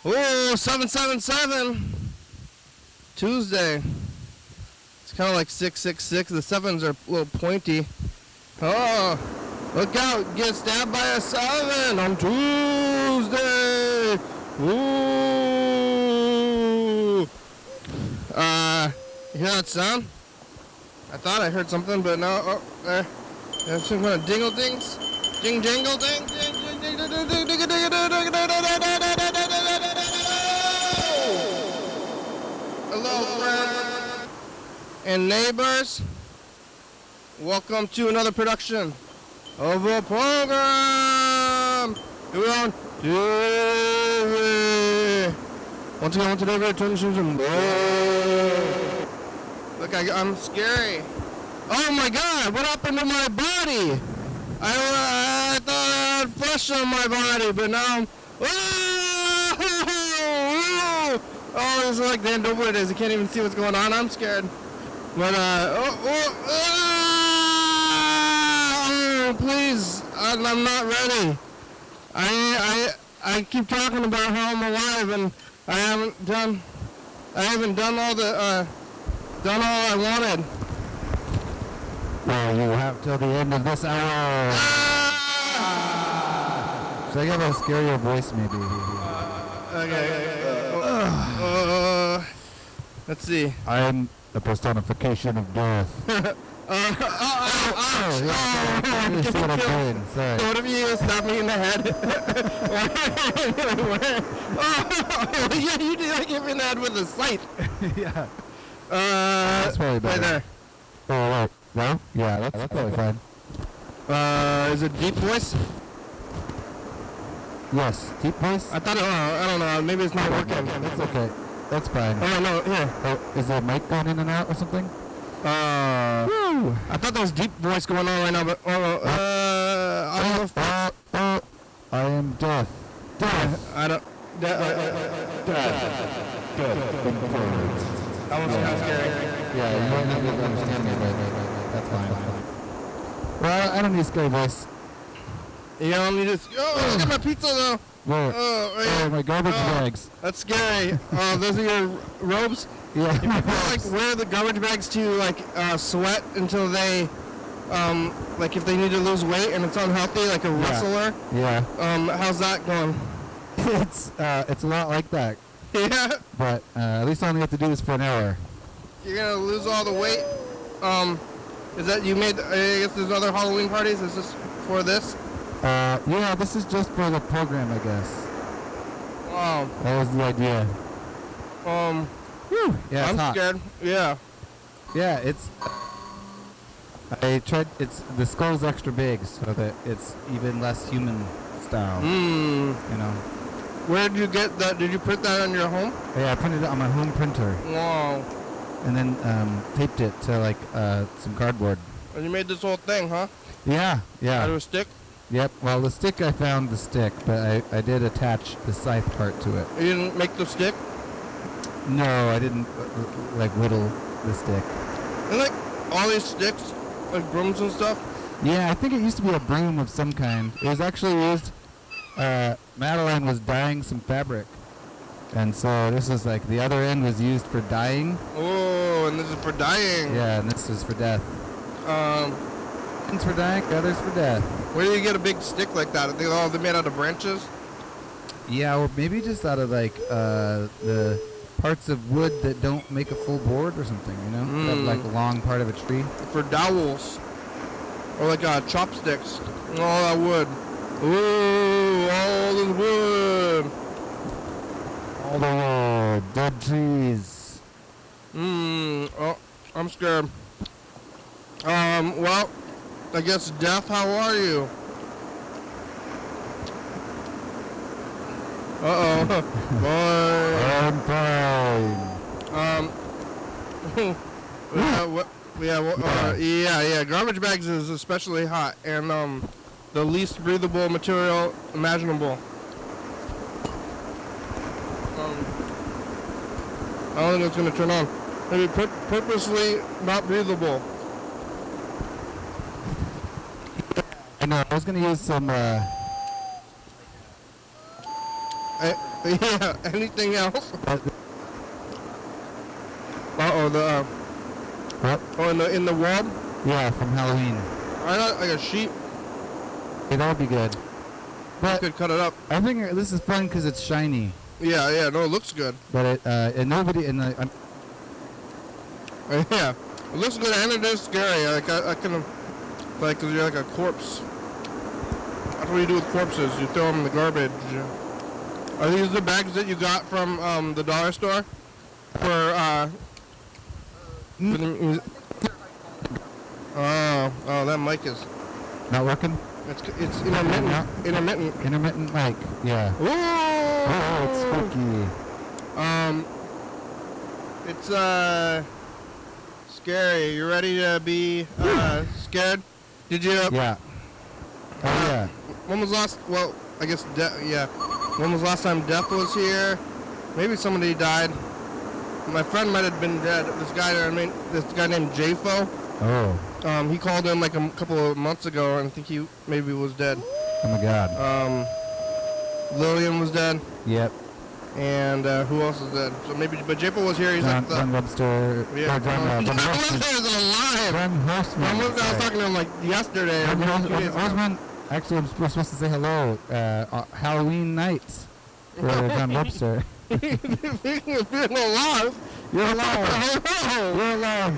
Oh, 777. Tuesday. It's kind of like 666. The sevens are a little pointy. Oh, look out. Get stabbed by a 7 on Tuesday. Ooh. You hear that sound? I thought I heard something, but no. Oh, there. There's some kind of dingle dings. Ding, jingle, ding, ding, ding, ding, ding, ding, ding, ding, ding, ding, ding, hello, friends and neighbors. Welcome to another production of a program. Here we are. Once again, today we're turning some. Look, I'm scary. Oh my God! What happened to my body? I thought I had flesh on my body, but now I'm. Oh, it's like they know what it is. You can't even see what's going on. I'm scared. But please, I'm not ready. I keep talking about how I'm alive, and I haven't done all I wanted. Well, you have till the end of this hour. Should I get a scarier voice, maybe? Okay. Let's see. I am the personification of death. You see what I'm doing? Sorry. What if you stop me in the head? Yeah, you did like hit me in the head with a scythe. Yeah. That's probably better. Right there. Oh, wait. No? Yeah, that's probably fine. Is it deep voice? Yes. Deep voice? I thought I don't know. Maybe it's not working. That's okay. That's fine. Oh, no, here. Oh, is the mic going in and out or something? Woo. I thought there was deep voice going on right now, but I don't know if I am deaf. Death. I don't. Death. That one's kind of scary. Yeah, you might not be able to understand me, but that's fine. Well, I don't need a scary voice. You don't need this. Oh, look at my pizza though. Where? Oh, my garbage bags. That's scary. Those are your robes? Yeah. You like wear the garbage bags to like sweat until they like if they need to lose weight and it's unhealthy, like a wrestler. Yeah. How's that going? It's a lot like that. Yeah. But at least I only have to do this for an hour. You're gonna lose all the weight. Is that you made? I guess there's other Halloween parties. Is this for this? Yeah, this is just for the program, I guess. Wow. That was the idea. Whew, yeah, I'm it's hot. scared. Yeah. Yeah, the skull's extra big so that it's even less human style. You know. Where did you get that? Did you print that on your home? Yeah, I printed it on my home printer. Wow. And then taped it to like some cardboard. And you made this whole thing, huh? Yeah. Out of a stick? Yep. Well, the stick, I found the stick, but I did attach the scythe part to it. You didn't make the stick? No, I didn't like whittle the stick. And like all these sticks, like brooms and stuff? Yeah, I think it used to be a broom of some kind. It was actually used, Madeline was dyeing some fabric. And so this is like, the other end was used for dyeing. Oh, and this is for dyeing. Yeah, and this is for death. One's for dyeing, the other's for death. Where do you get a big stick like that? Are they all made out of branches? Yeah, or maybe just out of like, the parts of wood that don't make a full board or something, you know? That, like a long part of a tree. For dowels. Or like chopsticks. All that wood. Ooh, all this wood. All the wood, dead trees. Oh, I'm scared. Well, I guess Death, how are you? Uh-oh. Boy. I'm fine. Yeah. Garbage bags is especially hot and the least breathable material imaginable. I don't think it's gonna turn on. Maybe purposely not breathable. I know. I was gonna use some. Yeah, anything else? But, what? Oh, in the wall? Yeah, from Halloween. I got like a sheet. Hey, that would be good. You But could cut it up. I think this is fun because it's shiny. Yeah, no, it looks good. But it, and nobody, and Yeah, it looks good and it is scary. Like I can, like, 'cause you're like a corpse. That's what you do with corpses. You throw them in the garbage. Are these the bags that you got from the dollar store? For oh, that mic is. not working? It's intermittent. Intermittent mic, yeah. Ooh! Oh, it's spooky. It's scary. You ready to be scared? Did you? Yeah. Oh, yeah. When was last? Well, I guess yeah. When was last time Death was here? Maybe somebody died. My friend might have been dead. This guy named Jafo. Oh. He called in like a couple of months ago, and I think he maybe was dead. Oh, my God. Lillian was dead. Yep. And who else is dead? So maybe, but Jafo was here. He's John, like the. John Webster. Yeah. John Horstman. John is alive. John Horstman. I was talking to him like yesterday. John or 2 days ago. Horstman. Actually, we're supposed to say hello. Halloween nights for John Webster. Speaking of being alive, You're alive. hello. You're alive.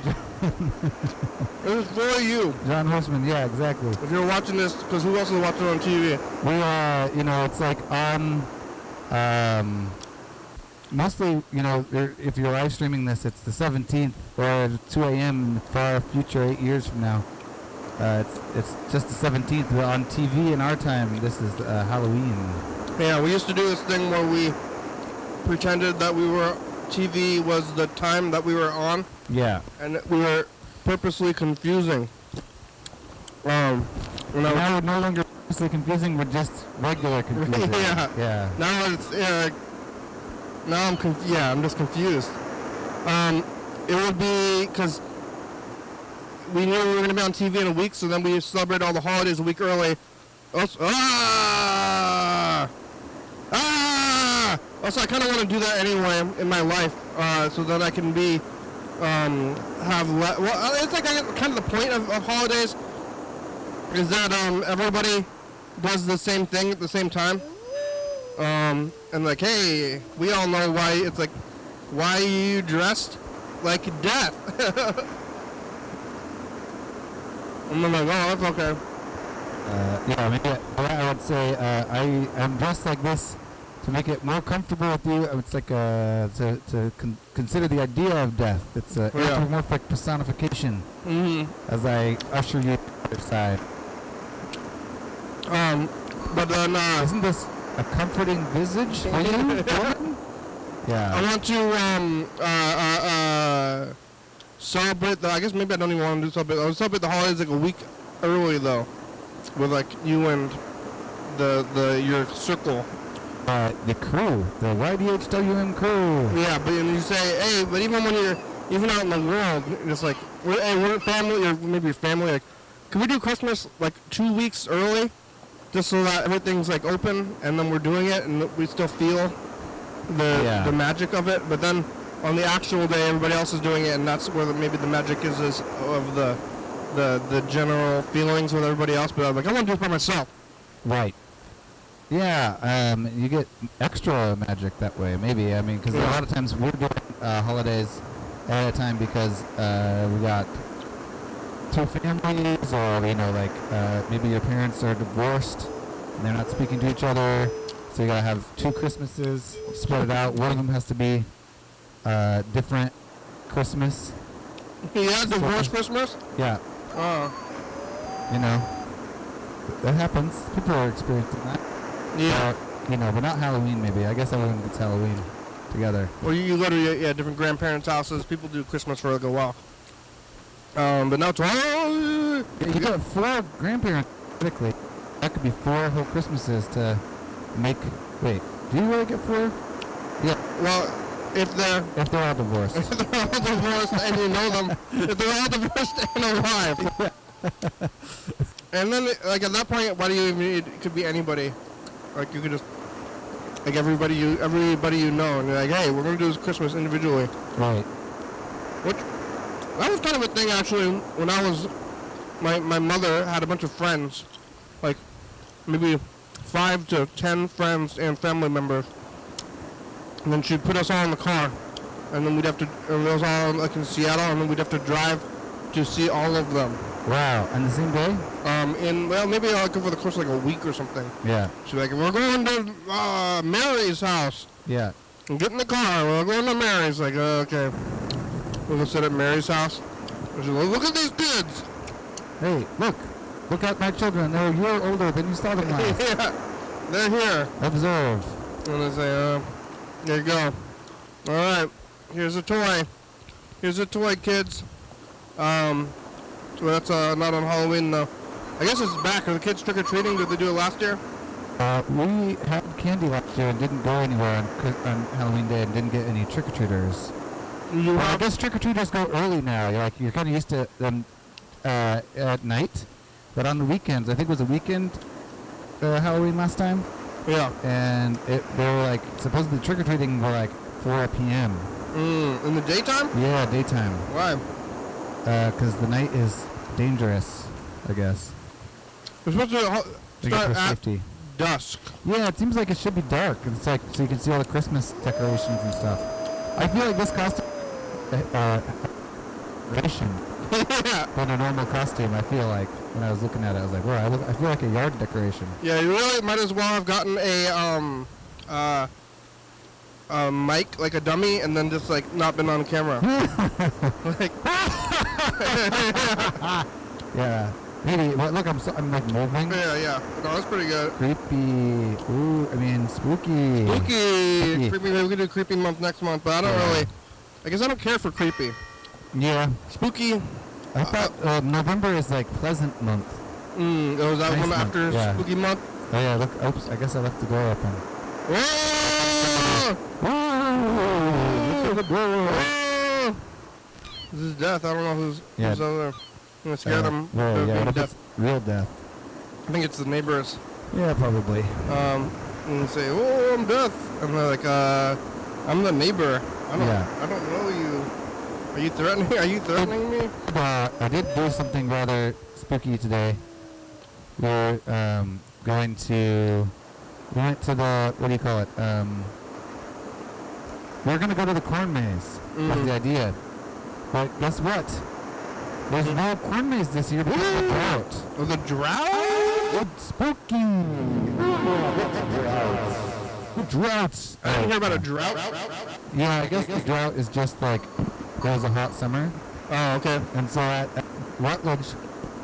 It was for you. John Horstman. Yeah, exactly. If you're watching this, because who else is watching on TV? We it's like on, mostly, if you're live streaming this, it's the 17th or 2 a.m. far future, 8 years from now. It's just the 17th, but on TV in our time, this is Halloween. Yeah, we used to do this thing where we pretended that TV was the time that we were on, Yeah. and we were purposely confusing. Now we're no longer mostly confusing, we're just regular confusing. Yeah. Yeah. Now it's now I'm just confused. It would be because we knew we were going to be on TV in a week, so then we celebrate all the holidays a week early. Also, I kind of want to do that anyway in my life, so that I can be it's like kind of the point of holidays is that everybody does the same thing at the same time. And like, hey, we all know why. It's like, why are you dressed like death? And I'm like, oh, that's okay. Maybe I would say I'm dressed like this to make it more comfortable with you. It's like to consider the idea of death. It's an anthropomorphic personification as I usher you to the other side. But then isn't this a comforting visage for you, Jordan? Yeah. I want to celebrate I guess maybe I don't even want to celebrate. I would celebrate the holidays like a week early though, with like you and your circle. The crew, the YDHWM crew. Yeah, but you say, hey, but even when you're out in the world, it's like, we're family, or maybe your family, like, can we do Christmas like 2 weeks early, just so that everything's like open, and then we're doing it, and we still feel the magic of it. But then on the actual day, everybody else is doing it, and that's where maybe the magic is of the general feelings with everybody else. But I'm like, I want to do it by myself. Right. Yeah, you get extra magic that way, maybe. I mean, because a lot of times we're doing holidays at a time because we got two families, or maybe your parents are divorced and they're not speaking to each other, so you gotta have 2 Christmases, spread it out. One of them has to be different Christmas. Yeah, divorce Christmas. Yeah. Oh. That happens. People are experiencing that. Yeah. But not Halloween, maybe. I guess everyone gets Halloween together. Or you go to different grandparents' houses. People do Christmas for like a while. But now it's you got 4 grandparents, typically. That could be 4 whole Christmases to make. Wait, do you really get 4? Yeah. Well, if they're all divorced. If they're all divorced and you know them, if they're all divorced and alive. And then, like, at that point, why do you even need, it could be anybody. Like, you could just, like everybody you know, and you're like, hey, we're gonna do this Christmas individually. Right. Which that was kind of a thing actually when I was my mother had a bunch of friends, like maybe 5 to 10 friends and family members, and then she'd put us all in the car, and then we'd have to, and it was all like in Seattle, and then we'd have to drive to see all of them. Wow. On the same day? Maybe like over the course of like a week or something. Yeah. She's like, we're going to Mary's house. Yeah. And get in the car. We're going to Mary's. Like, okay. We're going to sit at Mary's house. And she's like, look at these kids. Hey, look. Look at my children. They're a year older than you saw them last. Yeah. They're here. Observe. And I say, there you go. All right. Here's a toy. Here's a toy, kids. So that's not on Halloween, though. I guess it's back. Are the kids trick-or-treating? Did they do it last year? We had candy last year and didn't go anywhere on Halloween Day and didn't get any trick-or-treaters. I guess trick-or-treaters go early now. You're kind of used to them at night. But on the weekends, I think it was a weekend Halloween last time. Yeah. And they were like, supposedly trick-or-treating were like 4 p.m. In the daytime? Yeah, daytime. Why? Because the night is dangerous, I guess. We're supposed to start for at safety. dusk. Yeah, it seems like it should be dark. It's like so you can see all the Christmas decorations and stuff. I feel like this costume Yeah. than a normal costume. I feel like when I was looking at it, I was like, "Wow, I feel like a yard decoration." Yeah, you really might as well have gotten a mic, like a dummy, and then just like not been on camera. Like, yeah. Maybe. Well, look, I'm like moving. yeah. No, that's pretty good. Creepy. Ooh, I mean spooky. Spooky. Creepy. Maybe we could do creepy month next month, but I don't really. I guess I don't care for creepy. Yeah. Spooky. I thought November is like pleasant month. Was that Nice one month, after yeah. spooky month? Oh yeah. Look. Oops. I guess I left the door open. Whoa! Whoa! Look at the door. Whoa! This is death. I don't know who's over there. I'm gonna scare them. Whoa, yeah, what if it's real death? I think it's the neighbors. Yeah, probably. And say, "Oh, I'm death," and they're like, "I'm the neighbor. I don't know you. Are you threatening? Are you threatening me?" I did do something rather spooky today. We went to the, what do you call it? We're gonna go to the corn maze. That's the idea. But guess what? There's no corn maze this year because of the drought. Oh, the drought? It's spooky. The droughts. I didn't hear about a drought. Yeah, I guess the drought is just like there's a hot summer. Oh, okay. And so at Rutledge,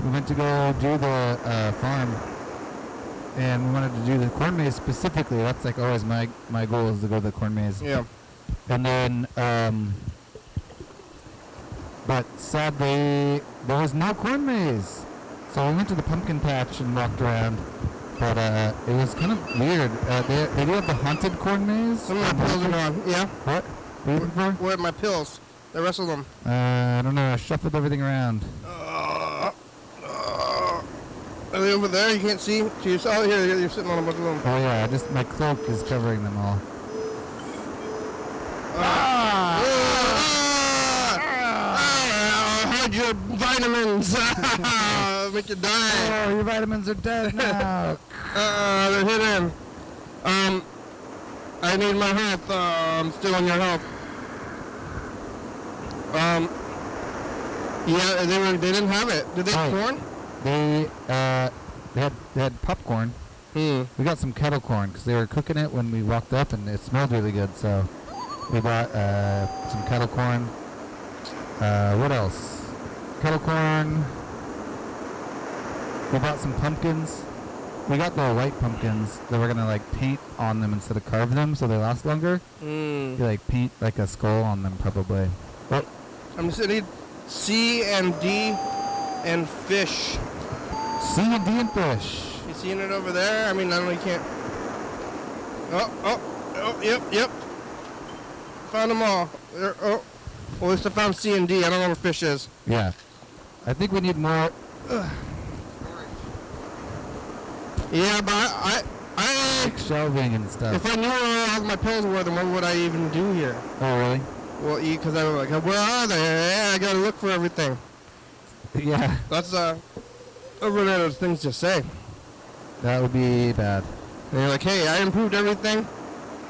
we went to go do the farm, and we wanted to do the corn maze specifically. That's like always my goal is to go to the corn maze. Yeah. And then, but sadly, there was no corn maze. So we went to the pumpkin patch and walked around. But it was kind of weird. They do have the haunted corn maze. Some of my pills are gone. Yeah. What? What are you looking for? Where are my pills? The rest of them. I don't know. I shuffled everything around. Are they over there? You can't see? Oh, here, you're sitting on a bunch of them. Oh yeah, my cloak is covering them all. Hide your vitamins. Make you die. Oh, your vitamins are dead now. They're hidden. I need my health. I'm still on your health. Yeah, they didn't have it. Did they have corn? They had popcorn. We got some kettle corn because they were cooking it when we walked up, and it smelled really good. So we bought some kettle corn. What else? Kettle corn. We bought some pumpkins. We got the white pumpkins that we're gonna like paint on them instead of carve them, so they last longer. You like paint like a skull on them, probably. What? I'm just need C and D and fish. C and D and fish. You seeing it over there? I mean, I know you can't. Oh, yep. Found them all. Well, at least I found C and D. I don't know where fish is. Yeah. I think we need more. Yeah, but I shelving and stuff. If I knew where all my pills were, then what would I even do here? Oh, really? Well, because I was like, where are they? Yeah, I gotta look for everything. Yeah. That's one of those things to say. That would be bad. And you're like, hey, I improved everything.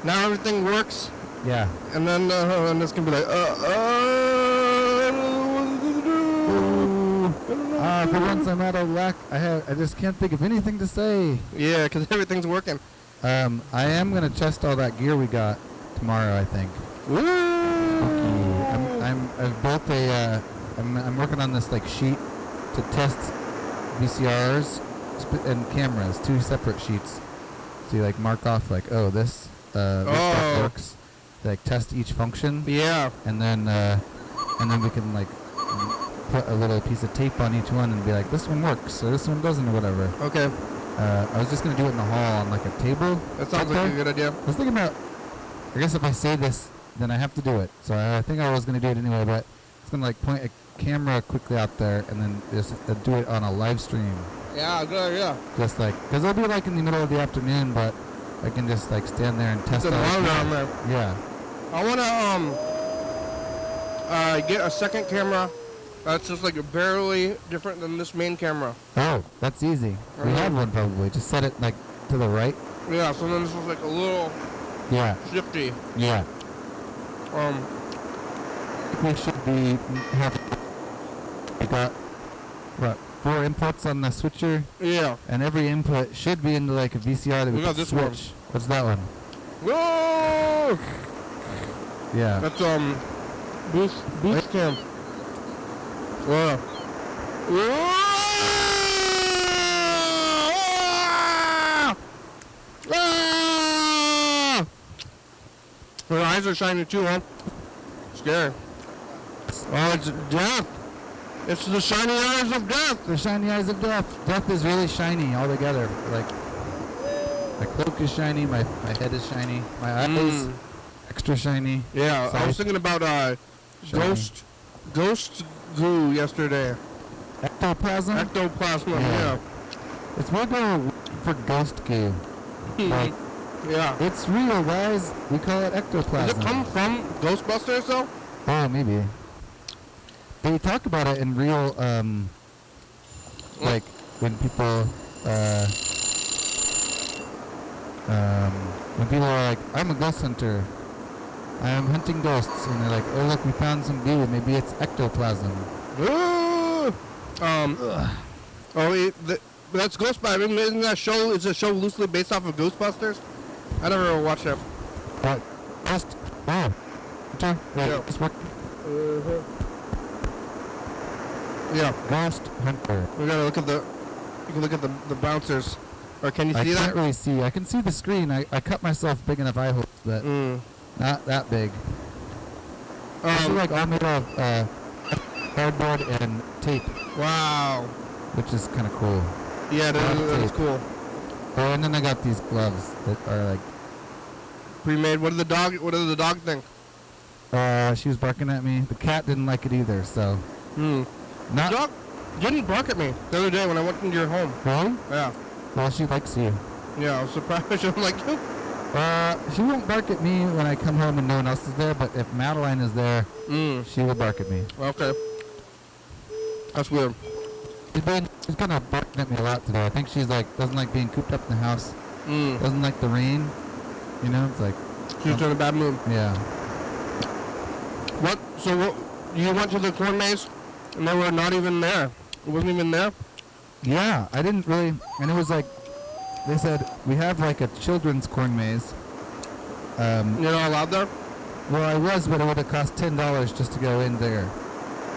Now everything works. Yeah. And then and it's gonna be like, for once I'm out of luck. I just can't think of anything to say. Yeah, because everything's working. I am gonna test all that gear we got tomorrow, I think. I've built a. I'm working on this like sheet to test VCRs and cameras, 2 separate sheets. So you like mark off like, oh, this stuff works. Like test each function. Yeah. And then we can like put a little piece of tape on each one and be like, this one works or this one doesn't or whatever. Okay. I was just gonna do it in the hall on like a table. That sounds like a good idea. I was thinking about. I guess if I say this, then I have to do it. So I think I was gonna do it anyway, but it's gonna like point a camera quickly out there and then just do it on a live stream. Yeah, good idea. Just like, cause it'll be like in the middle of the afternoon, but I can just like stand there and test it. There. Yeah. I wanna get a second camera that's just like barely different than this main camera. Oh, that's easy. We have one probably. Just set it like to the right. Yeah, so then this was like a little shifty. Yeah. We should be we got what 4 inputs on the switcher. Yeah. And every input should be into like a VCR that we got can this switch. one. What's that one? Whoa! Yeah. That's boost cam. Whoa. Whoa! Her eyes are shiny too, huh? Scary. Oh, it's death. It's the shiny eyes of death. The shiny eyes of death. Death is really shiny all together. Like my cloak is shiny, my head is shiny, my eyes extra shiny. Yeah, I was thinking about ghost goo yesterday. Ectoplasm? Ectoplasm, yeah. It's more going for ghost goo. Like, yeah. It's real, guys. We call it ectoplasm. Does it come from Ghostbusters, though? Oh, maybe. They talk about it in real, like, when people, are like, I'm a ghost hunter. I am hunting ghosts. And they're like, oh, look, we found some goo. Maybe it's ectoplasm. That's Ghostbusters. Isn't that show? Is a show loosely based off of Ghostbusters? I never watched that. Ghost. Wow. Yeah. Ghost hunter. We gotta look at the. You can look at the bouncers. Or can you see that? I can't really see. I can see the screen. I cut myself big enough eye holes, but not that big. It's like all made of cardboard and tape. Wow. Which is kind of cool. Yeah, that is cool. Oh, and then I got these gloves that are like pre-made. What did the dog think? She was barking at me. The cat didn't like it either, so. The dog didn't bark at me the other day when I went into your home. Really? Yeah. Well, she likes you. Yeah, I was surprised. I'm like, she won't bark at me when I come home and no one else is there, but if Madeline is there, she will bark at me. Okay. That's weird. She's kind of barking at me a lot today. I think she's like, doesn't like being cooped up in the house. Doesn't like the rain. You know, it's like. She's in a bad mood. Yeah. So you went to the corn maze and they were not even there? It wasn't even there? Yeah, I didn't really, and it was like, they said, we have like a children's corn maze. You're not allowed there? Well, I was, but it would have cost $10 just to go in there.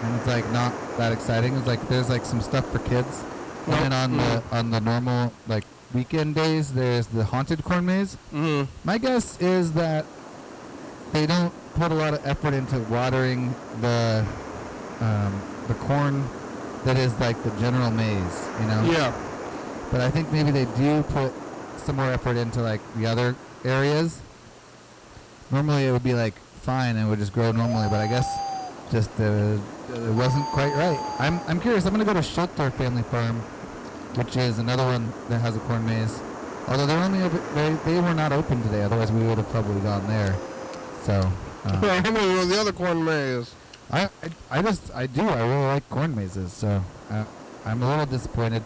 And it's like not that exciting. It's like there's like some stuff for kids. Nope. And then on the normal like weekend days, there's the haunted corn maze. My guess is that they don't put a lot of effort into watering the corn that is like the general maze, you know? Yeah. But I think maybe they do put some more effort into like the other areas. Normally it would be like fine and it would just grow normally, but I guess just it wasn't quite right. I'm curious. I'm gonna go to Shelter Family Farm, which is another one that has a corn maze. Although they're only they were not open today. Otherwise, we would have probably gone there. So. How many were the other corn maze? I really like corn mazes. So I'm a little disappointed.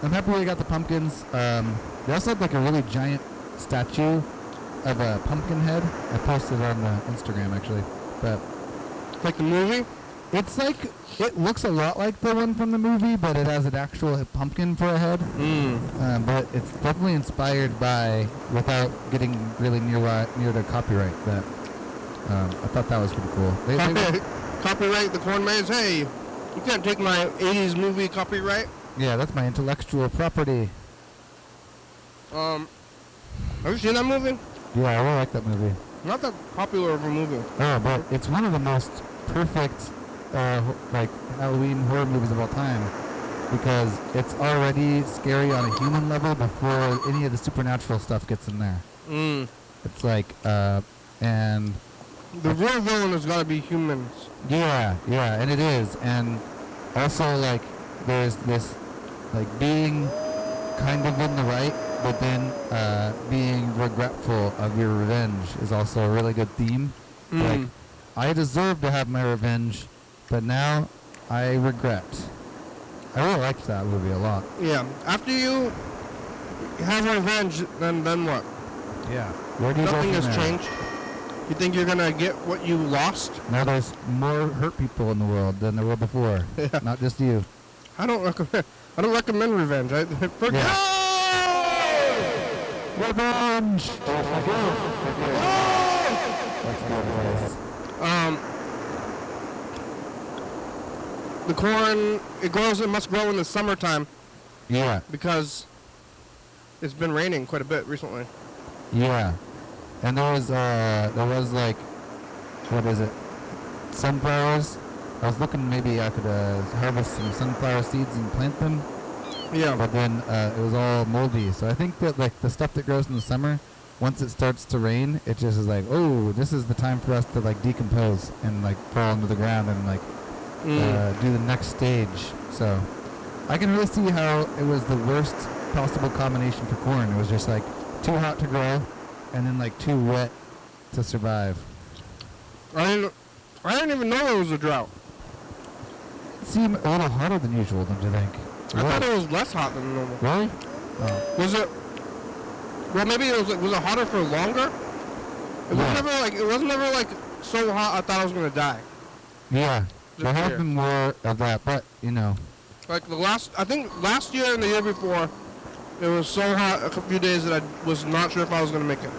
I'm happy we got the pumpkins. They also had like a really giant statue of a pumpkin head. I posted it on Instagram actually, but Like the movie? it's like it looks a lot like the one from the movie, but it has an actual pumpkin for a head. But it's definitely inspired by, without getting really near to copyright. That I thought that was pretty cool. Copyright the corn maze? Hey, you can't take my 80s movie copyright. Yeah, that's my intellectual property. Have you seen that movie? Yeah, I really like that movie. Not that popular of a movie. Oh, but it's one of the most perfect, like Halloween horror movies of all time, because it's already scary on a human level before any of the supernatural stuff gets in there. It's like, and the real villain has got to be humans. yeah, and it is, and also like there's this like being kind of in the right, but then being regretful of your revenge is also a really good theme. Like, I deserve to have my revenge, but now I regret. I really liked that movie a lot. Yeah. After you have revenge, then what? Yeah. Where do you Nothing go from has there? changed. You think you're gonna get what you lost? Now there's more hurt people in the world than there were before. Yeah. Not just you. I don't recommend revenge. Revenge! That's good advice. The corn, it must grow in the summertime Yeah. because it's been raining quite a bit recently. Yeah. And there was like, what is it? Sunflowers. I was looking maybe I could harvest some sunflower seeds and plant them. Yeah. But then it was all moldy. So I think that like the stuff that grows in the summer, once it starts to rain, it just is like, oh, this is the time for us to like decompose and like fall into the ground and like do the next stage. So I can really see how it was the worst possible combination for corn. It was just like too hot to grow and then like too wet to survive. I didn't even know there was a drought. It seemed a little hotter than usual, don't you think? I thought it was less hot than normal. Really? Oh. Was it? Well, maybe it was it hotter for longer? It was never like so hot I thought I was gonna die. Yeah. There Just have weird. been more of that, but you know. Like I think last year and the year before, it was so hot a few days that I was not sure if I was gonna make it.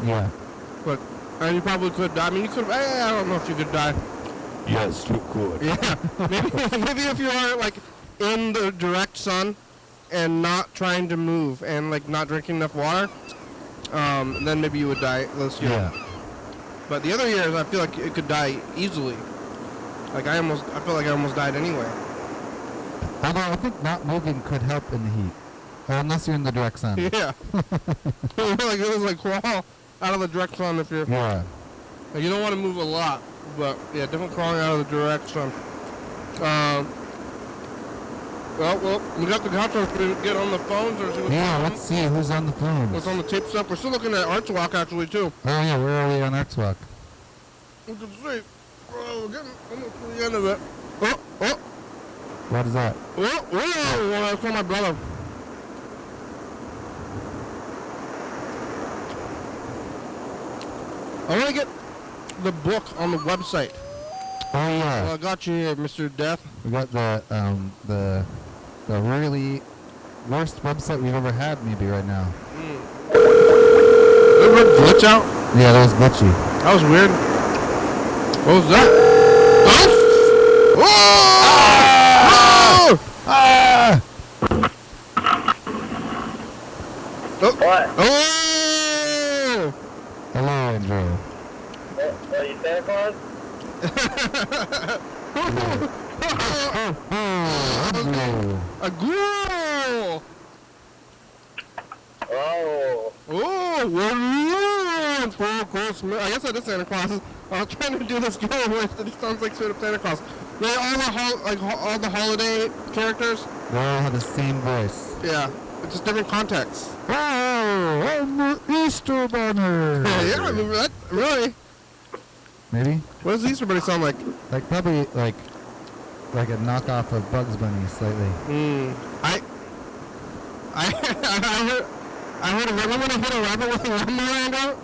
Yeah. But and you probably could die. I mean, you could. I don't know if you could die. Yes, you could. Yeah. maybe if you are like in the direct sun and not trying to move and like not drinking enough water, then maybe you would die this year. Yeah. But the other years, I feel like it could die easily. Like I feel like I almost died anyway. Although I think not moving could help in the heat. Unless you're in the direct sun. Yeah. Like it was like crawl out of the direct sun if you're. Yeah. Like, you don't want to move a lot, but yeah, definitely crawling out of the direct sun. Well, we got the cops to get on the phones or see what's Yeah, going on. let's see who's on the phone. What's on the tape stuff? We're still looking at Arts Walk actually too. Oh yeah, where are we on Arts Walk? We can see. Oh, we're getting almost to the end of it. Oh. What is that? Whoa, I call my brother. I want to get the book on the website. Oh yeah. Well, I got you here, Mr. Death. We got the really worst website we've ever had maybe right now. Did a glitch out? Yeah, that was glitchy. That was weird. What was that? Oh! Ah! Ah! What? Oh! Hello, Andrew. Are you Santa Claus? Andrew. A girl! Oh. Oh, what for Christmas? I guess I did Santa Claus. I was trying to do this girl voice that sounds like straight up Santa Claus. All the holiday characters. They all have the same voice. Yeah. It's just different context. Oh, I'm the Easter Bunny. Yeah, I remember that. Really? Maybe? What does the Easter Bunny sound like? Like probably like a knockoff of Bugs Bunny slightly. I heard. Remember when I hit a rabbit with a lawnmower?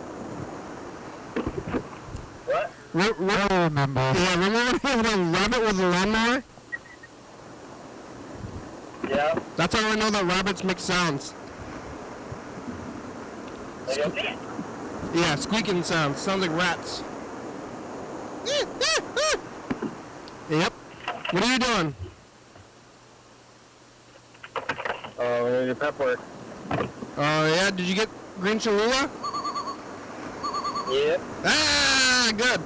What? I remember. Yeah, remember when I hit a rabbit with a lawnmower? Yeah. That's how I know that rabbits make sounds. They go, Yeah, squeaking sounds. Sounds like rats. Yep. What are you doing? oh, we're gonna do pep work. Oh, yeah? Did you get green Cholula? Yep. Ah, good.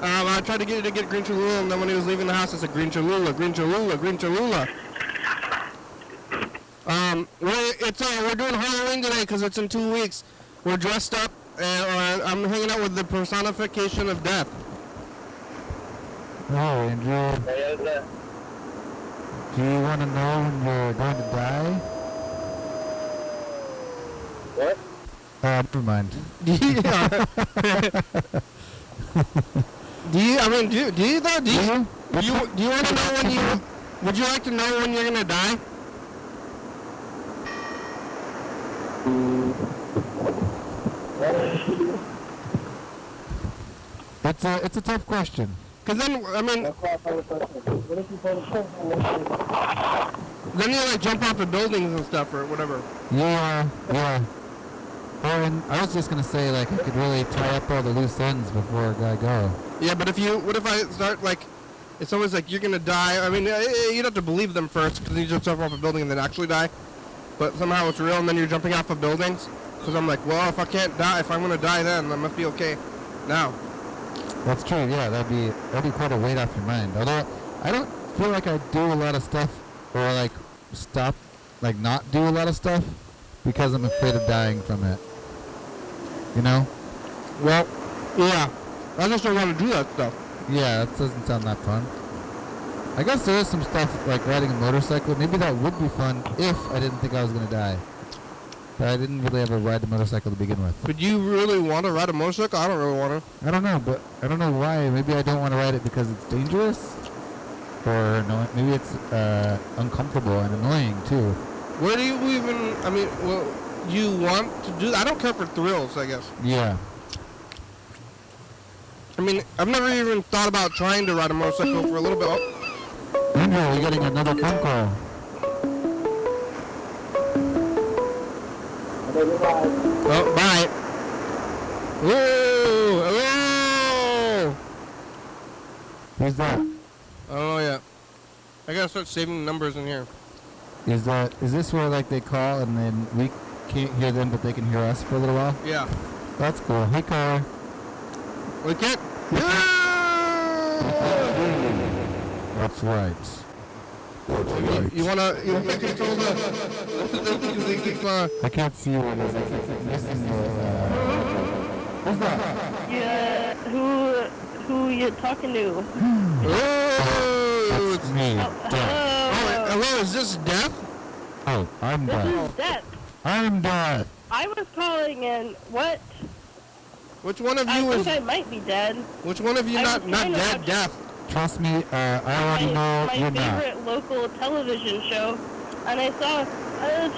I tried to get you to get green Cholula, and then when he was leaving the house, I said, green Cholula, green Cholula, green Cholula. We're doing Halloween today because it's in 2 weeks. We're dressed up, and I'm hanging out with the personification of death. Oh, Andrew, Hey, how's that? do you want to know when you're going to die? What? Never mind. Do you though? Do you want to know when you? Would you like to know when you're gonna die? It's a tough question. Cause then then you like jump off the buildings and stuff or whatever. Yeah. And I was just gonna say, like, I could really tie up all the loose ends before I go. Yeah, but what if I start like? It's always like you're gonna die. I mean, you'd have to believe them first because you just jump off a building and then actually die. But somehow it's real, and then you're jumping off of buildings. Because I'm like, well, if I can't die, if I'm gonna die, then I must be okay now. That's true. Yeah, that'd be quite a weight off your mind. Although I don't feel like I do a lot of stuff, or like stop, like not do a lot of stuff, because I'm afraid of dying from it. You know? Well, yeah. I just don't want to do that stuff. Yeah, that doesn't sound that fun. I guess there is some stuff like riding a motorcycle. Maybe that would be fun if I didn't think I was gonna die. But I didn't really ever ride a motorcycle to begin with. But you really want to ride a motorcycle? I don't really want to. I don't know, but I don't know why. Maybe I don't want to ride it because it's dangerous, or no, maybe it's uncomfortable and annoying too. Where do you even? I mean, well, you want to do? I don't care for thrills, I guess. Yeah. I mean, I've never even thought about trying to ride a motorcycle for a little bit. Oh. Andrew, we're getting another phone call. Oh, bye. Whoa! Hello! Who's that? Oh yeah. I gotta start saving numbers in here. Is this where like they call and then we can't hear them but they can hear us for a little while? Yeah. That's cool. Hey, caller. We can't. That's right. You wanna? You control the? I can't see what it is. Who's that? Yeah, who you talking to? Oh, It's me. Hello. hello. Is this Death? Oh, I'm This dead. is Death. I'm dead. I was calling in. What? Which one of I you think is? I might be dead. Which one of you I not was not trying to dead? watch- Death. Trust me, I already know My you're not. favorite local television show, and I saw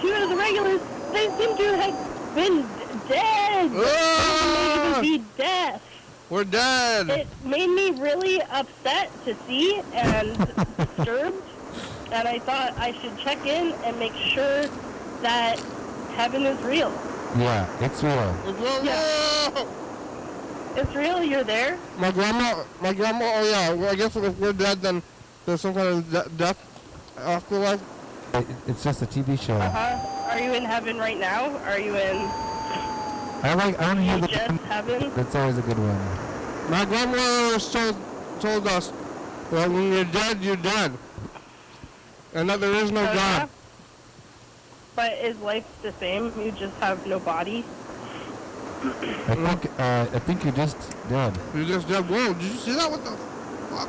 two of the regulars. They seem to have been dead. Ah! Maybe be death. We're dead. It made me really upset to see and disturbed, and I thought I should check in and make sure that heaven is real. Yeah, it's real. Yeah. It's real, you're there? My grandma, oh yeah, well, I guess if we're dead, then there's some kind of death afterlife. It's just a TV show. Uh-huh. Are you in heaven right now? Are you in I want to hear the just heaven? That's always a good one. My grandma told us, well, when you're dead, you're dead. And that there is no Oh, God. yeah? But is life the same? You just have no body? I think you're just dead. You're just dead. Whoa, did you see that? What the fuck?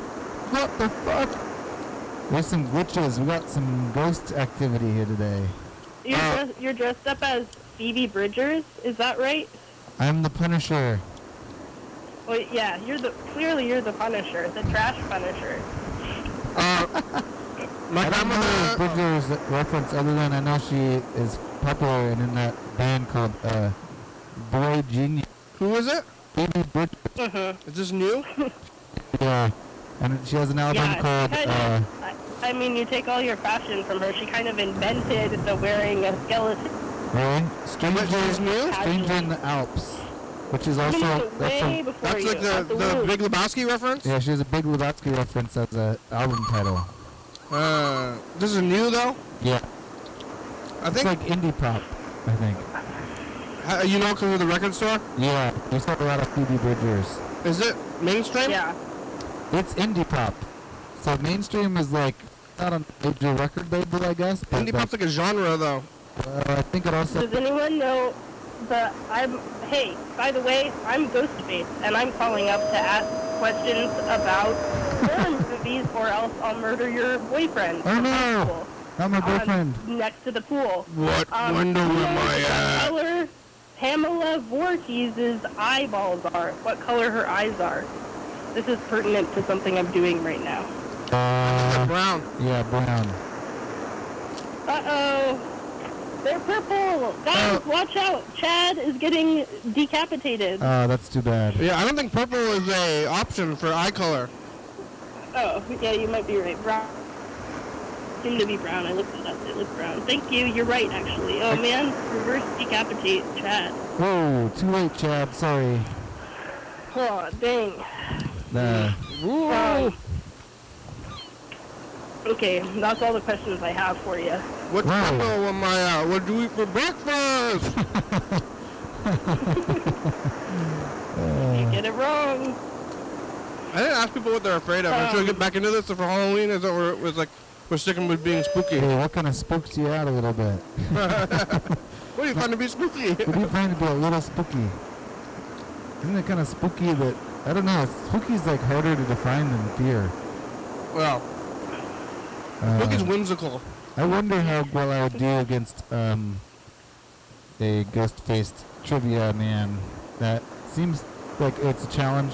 What the fuck? There's some glitches. We got some ghost activity here today. You're you're dressed up as Phoebe Bridgers, is that right? I'm the Punisher. Well, yeah, clearly you're the Punisher, the trash Punisher. My I don't know grandmother. Bridger's reference other than I know she is popular and in that band called Boy Genius. Who is it? Phoebe Bridgers. Mm-hmm. Is this new? Yeah. And she has an album Yeah, called I mean, you take all your fashion from her. She kind of invented the wearing a skeleton. really? She's new? Stranger in the Alps. Which is also Way before That's you. like at the Louvre. Big Lebowski reference? yeah, she has a Big Lebowski reference as a album title. This is new though? Yeah. I It's think, like indie pop, I think. you know, because of the record store? Yeah, we saw a lot of Phoebe Bridgers. Is it mainstream? Yeah. It's indie pop. So mainstream is like not a major record label, I guess. But Indie pop's like a genre though. I think it also. Does anyone know hey, by the way, I'm Ghostface, and I'm calling up to ask questions about horror movies, or else I'll murder your boyfriend. Oh from high no! school, Not my boyfriend. next to the pool. What window Do you know am I what at? color Pamela Voorhees' eyeballs are? What color her eyes are? This is pertinent to something I'm doing right now. Brown. Yeah, brown. Uh-oh. They're purple! Guys, watch out! Chad is getting decapitated. Oh, that's too bad. Yeah, I don't think purple is a option for eye color. Oh, yeah, you might be right. Brown. Seemed to be brown. I looked it up. It looked brown. Thank you. You're right, actually. Oh, man. Reverse decapitate Chad. Whoa, too late, Chad. Sorry. Oh, dang. The Okay, that's all the questions I have for you. What Wow. window am I at? What do we eat for breakfast? You get it wrong. I didn't ask people what they're afraid of. Should we get back into this for Halloween? Is that we're sticking with being spooky? Hey, what kind of spooks you out a little bit? What do you find to be spooky? What do you find to be a little spooky? Isn't it kind of spooky that, I don't know, spooky is like harder to define than fear. Well, spooky's whimsical. I wonder how well I would do against a ghost-faced trivia man. That seems like it's a challenge.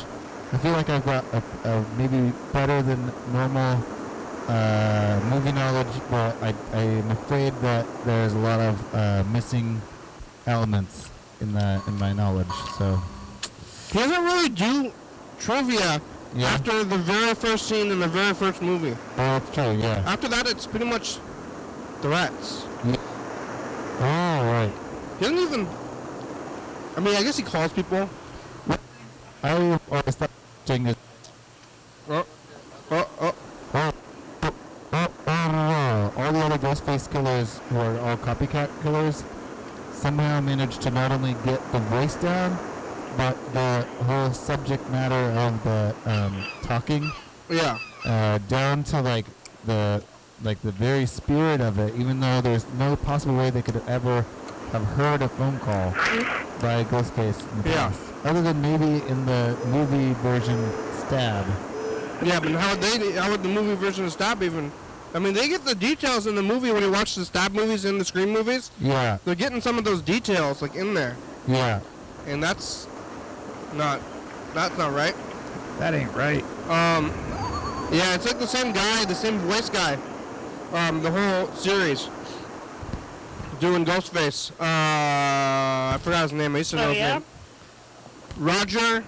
I feel like I've got a maybe better than normal movie knowledge, but I'm afraid that there's a lot of missing elements in my knowledge. So He doesn't really do trivia yeah, after the very first scene in the very first movie. oh, that's true. Yeah. After that, it's pretty much threats. Oh, right. He doesn't even... I mean, I guess he calls people. I always thought thing is. Oh. All the other Ghostface killers who are all copycat killers somehow managed to not only get the voice down, but the whole subject matter of the talking Yeah. down to like the very spirit of it, even though there's no possible way they could ever have heard a phone call by Ghostface in the Yeah. past. Other than maybe in the movie version Stab. Yeah, but how would the movie version of Stab even... I mean, they get the details in the movie when you watch the Stab movies and the Scream movies. Yeah, They're getting some of those details, like, in there. yeah. And that's not right. That ain't right. Yeah, it's like the same guy, the same voice guy. The whole series. Doing Ghostface. I forgot his name. I used to know Oh, his yeah? name. Roger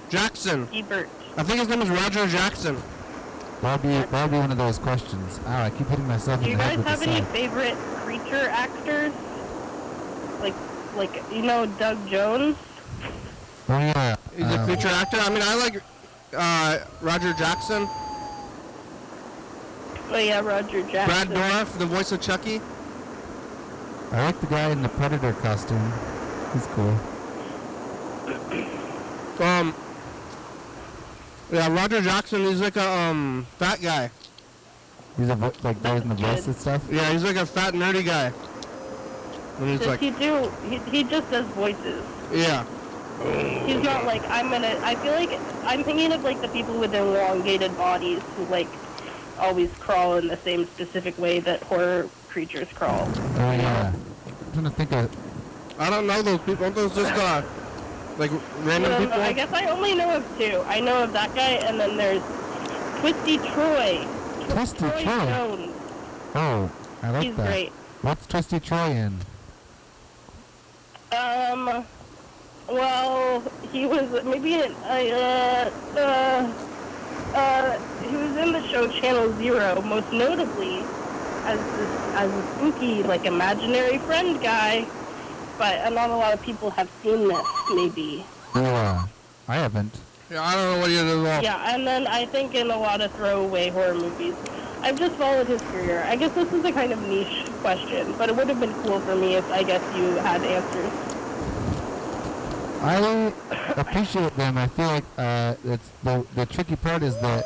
Jackson. Ebert. I think his name is Roger Jackson. That'll be one of those questions. Ow, I keep hitting myself Do in you the guys head with have the any side. favorite creature actors? Like you know Doug Jones? Oh yeah. He's a creature actor. I mean, I like Roger Jackson. Oh yeah, Roger Jackson. Brad Dourif, the voice of Chucky. I like the guy in the Predator costume. He's cool. Yeah, Roger Jackson. He's like a fat guy. He's like doing the voice and stuff. Yeah, he's like a fat nerdy guy. And he's Does like, he just does voices. yeah. He's not like I feel like I'm thinking of like the people with elongated bodies who like always crawl in the same specific way that horror creatures crawl. Oh yeah. trying to think of. I don't know those people. Aren't those just like random people? I guess I only know of two. I know of that guy, and then there's Twisty Troy. Twisty Troy. Jones. Oh, I like He's that. great. What's Twisty Troy in? Well, he was maybe he was in the show Channel Zero, most notably as a spooky, like, imaginary friend guy. But not a lot of people have seen this, maybe. Yeah, I haven't. Yeah, I don't know what he is at all. Yeah, and then I think in a lot of throwaway horror movies. I've just followed his career. I guess this is a kind of niche question, but it would have been cool for me if I guess you had answers. I appreciate them. I feel like it's the tricky part is that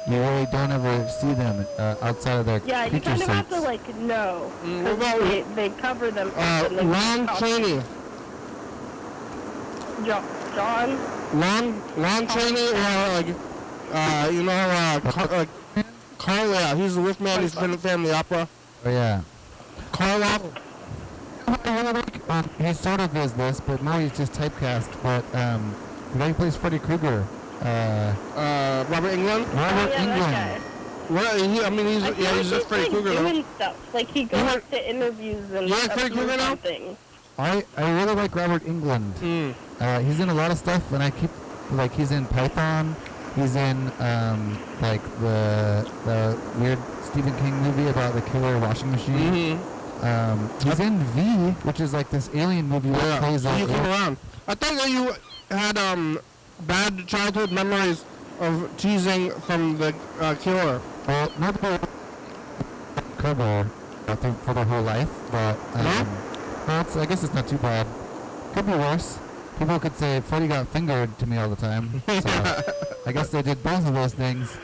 you really don't ever see them outside of their Yeah, you creature kind of have suits. to, like, know. What about they cover them. Lon Chaney. John? Lon Chaney, or like, you know, Carl, yeah, he's the Wolfman, he's from the Family Opera. Oh yeah. Karloff. He sort of is this, but more he's just typecast. But the guy who plays Freddy Krueger, Robert Englund. Robert Yeah, Englund. that guy. Well, he's just Freddy like Krueger though. doing stuff. Like, he goes to interviews and You like Freddy Krueger now? things. I really like Robert Englund. He's in a lot of stuff, and I keep like he's in Python. He's in like the weird Stephen King movie about the killer washing machine. He's in V, which is like this alien movie where he plays you come around. I thought that you had bad childhood memories of teasing from the killer. Well, not the cover, I think, for their whole life, but well, I guess it's not too bad. Could be worse. People could say Freddy got fingered to me all the time, so I guess they did both of those things,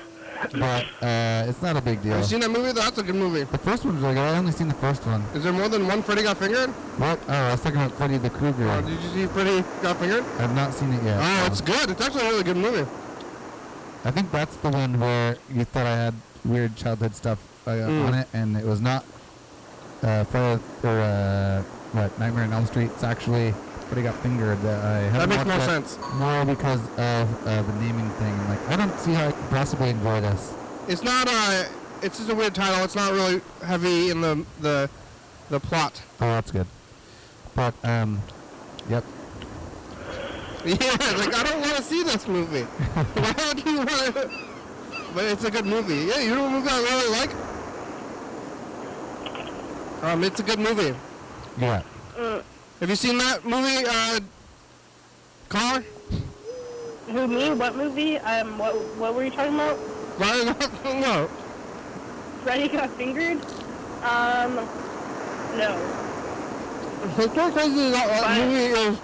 but it's not a big deal. Have you seen that movie? That's a good movie. The first one's really good. I only seen the first one. Is there more than one Freddy got fingered? What? Oh, I was talking about Freddy the Krueger. Did you see Freddy got fingered? I've not seen it yet. Oh, so. it's good. It's actually a really good movie. I think that's the one where you thought I had weird childhood stuff on it, and it was not Nightmare on Elm Street. It's actually Freddy got fingered. That makes more sense. More because of the naming thing. I'm like, I don't see how I could possibly enjoy this. It's not it's just a weird title. It's not really heavy in the plot. Oh, that's good. But yep. Yeah, like I don't want to see this movie. Why would you want to? But it's a good movie. Yeah, you know what movie I really like? It's a good movie. Yeah. Have you seen that movie, Car? Who, me? What movie? What were you talking about? No. Freddy got fingered? No. It's so crazy that movie is.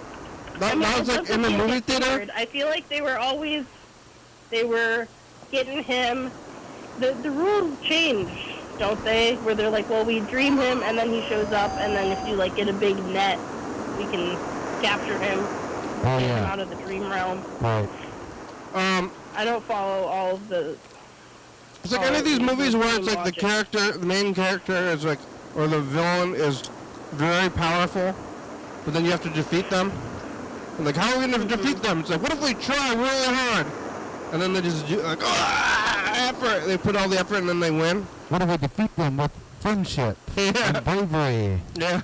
That was like in the movie theater. I feel like they were getting him. The rules change, don't they? Where they're like, well, we dream him, and then he shows up, and then if you like get a big net, we can capture him, get him out of the dream realm. Right. I don't follow all of the. It's like any of these movies where it's like the main character is like, or the villain is very powerful, but then you have to defeat them. And like, how are we going to defeat them? It's like, what if we try really hard? And then they just do like, effort. They put all the effort and then they win. What if we defeat them with friendship and bravery? Yeah.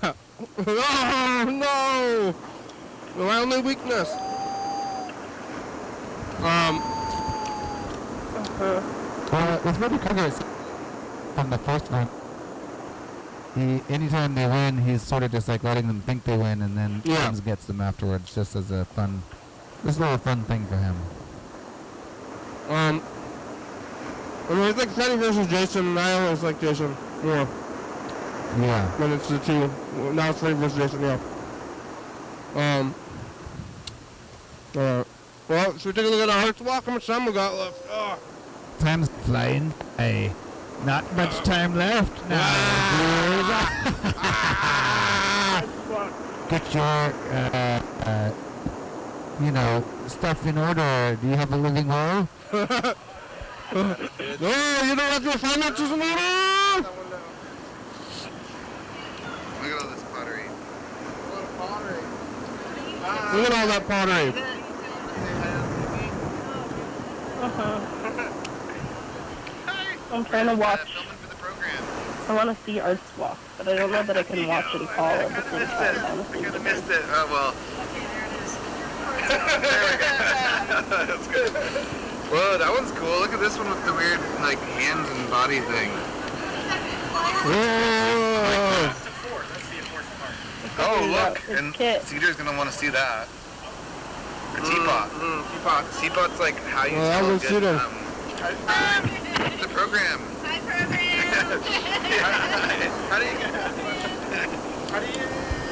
Oh, no! My only weakness. With Freddy Krueger, from the first one, anytime they win, he's sort of just like letting them think they win, and then James gets them afterwards, just as a little fun thing for him. I mean, it's like Freddy versus Jason, and I always like Jason more. Yeah. When it's the two. Now it's Freddy versus Jason, yeah. Well, should we take a look at our hearts walk? How much time we got left? Oh. Time's flying. Hey, not much time left now. Get your, stuff in order. Do you have a living will? No, you don't have your finances in order? Look at all this pottery. Look at all that pottery. I'm trying to watch. Filming for the program. I want to see Arts Walk, but I don't know that I can watch and call at the same time. Honestly. I kind of missed it. Oh, well. There we go. That's good. Whoa, that one's cool. Look at this one with the weird, like, hands and body thing. Whoa! Oh, look. It's And Kit. Cedar's going to want to see that. A teapot. Teapot. Teapot's like how you Well, that tell was good, Cedar. the program. Hi, program. How do you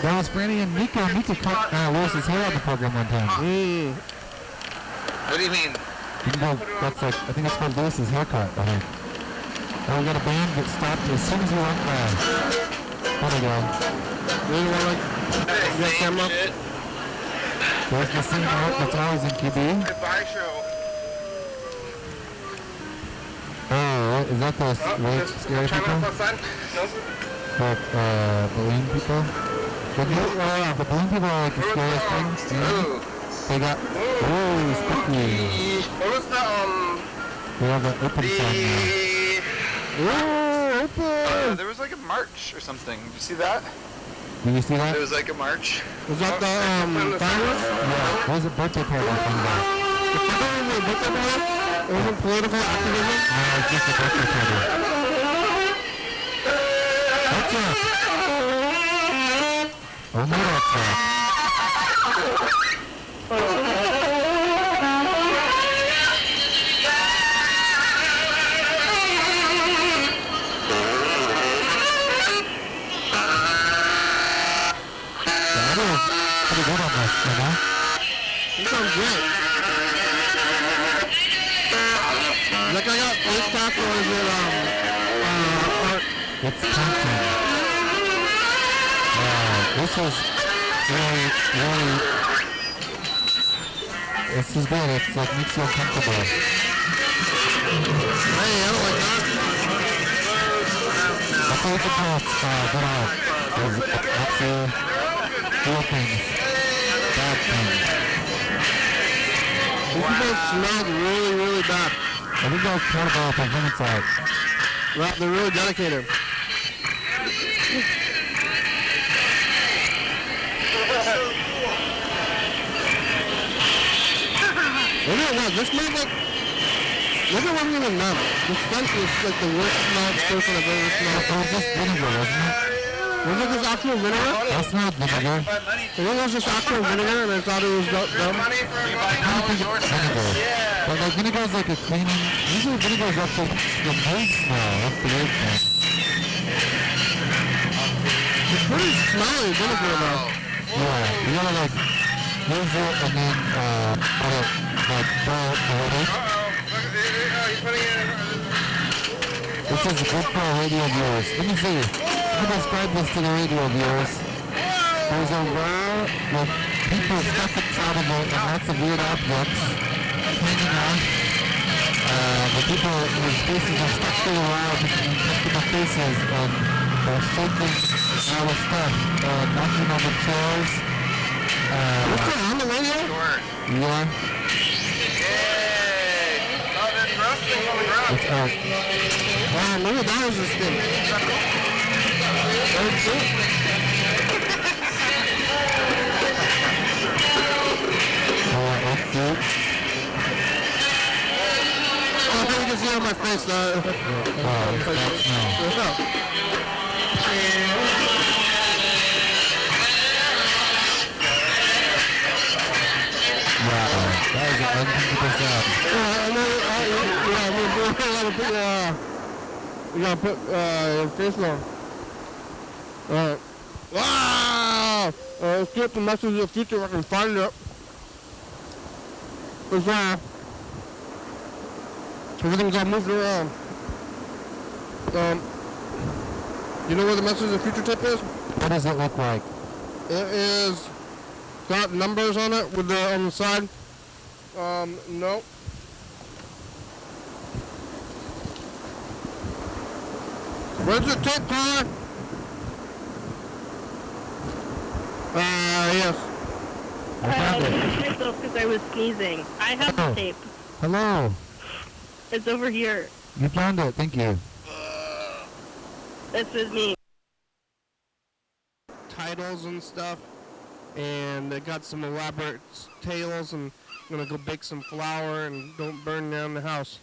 That was Franny and Mika. Mika cut Lewis's hair on the program one time. What do you mean? You can go, that's like, I think it's called Lewis's haircut, I think. And we got a band that stopped as soon as we walked by. There we go. You want like that camera? There's the same art that's always in QB. Goodbye show. Oh, is that those really scary people? The balloon people? The balloon people are like the scariest things. You know? They got, ooh, spooky. What was the, We have the open sign now. Ooh, open! there was like a march or something. Did you see that? Did you see that? There was like a march. Was that the fireworks? Yeah, what was it birthday party thing about? It wasn't political activism? No, it's just a birthday party. What's up? Oh, no, that's up. Pretty good on this, you know? You sound great. Like I got face tack or is it art? It's tempting. This is really, this is good. It's like makes you uncomfortable. Hey, I don't like that. That's all you can tell. It's good art. That's cool things. Bad things. These people smell really, really bad. I think that was portable performance art. Well, they're really dedicated. Look at that, this smells like... Look at what we even know. The stench is like the worst smelled person I've ever smelled. It was just vinegar, wasn't it? Was it just actual vinegar? I smelled vinegar. I think it was just actual vinegar and I thought it was dumb. I don't think it's vinegar. But like vinegar is like a cleaning. Usually vinegar is up to the mold smell. That's the weird thing. It's pretty smelly vinegar though. Yeah, you gotta like use it and then let it like boil it for a week. This is good for radio viewers. Let me see. Let me describe this to the radio viewers. There's a well with people stuck inside of it and lots of weird objects hanging off. The people whose faces are stuck to the wall with their faces and they're shaking all the stuff, knocking on the chairs. What's that on the radio? Yeah. It's art. Wow, maybe that was this thing. That's it. That's cute. Oh, I think you can see it on my face. Oh, it's that smell. Wow, that is 100%. We gotta put your face on. Alright. Wow! Let's get the message of the future if I can find it. It's everything got moved around. You know where the message of the future tip is? What does it look like? It is got numbers on it with the on the side. No. Where's the tip, Connor? Yes. I found it. myself because I was sneezing. I have the tape. Hello. It's over here. You found it. Thank you. This is me. Titles and stuff, and they got some elaborate tales, and I'm gonna go bake some flour and don't burn down the house.